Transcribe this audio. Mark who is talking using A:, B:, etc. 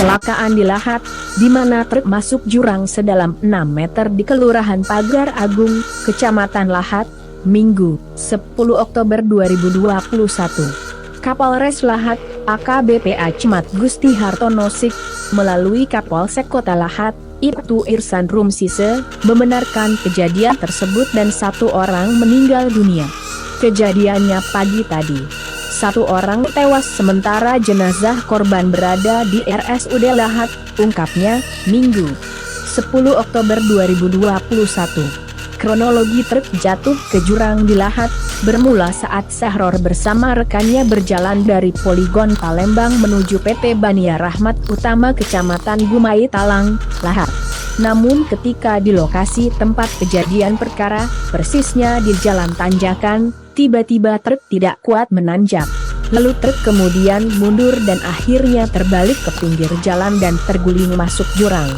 A: kecelakaan di Lahat, di mana truk masuk jurang sedalam 6 meter di Kelurahan Pagar Agung, Kecamatan Lahat, Minggu, 10 Oktober 2021. Kapolres Lahat, AKBP Achmat Gusti Hartono Sik, melalui Kapolsek Kota Lahat, Ibtu Irsan Rumsise, membenarkan kejadian tersebut dan 1 orang meninggal dunia. Kejadiannya pagi tadi. 1 orang tewas sementara jenazah korban berada di RSUD Lahat, ungkapnya, Minggu, 10 Oktober 2021. Kronologi truk jatuh ke jurang di Lahat, bermula saat Sahror bersama rekannya berjalan dari Poligon Palembang menuju PT Bania Rahmat Utama Kecamatan Gumai Talang, Lahat. Namun ketika di lokasi tempat kejadian perkara, persisnya di jalan tanjakan, tiba-tiba truk tidak kuat menanjak. Lalu truk kemudian mundur dan akhirnya terbalik ke pinggir jalan dan terguling masuk jurang.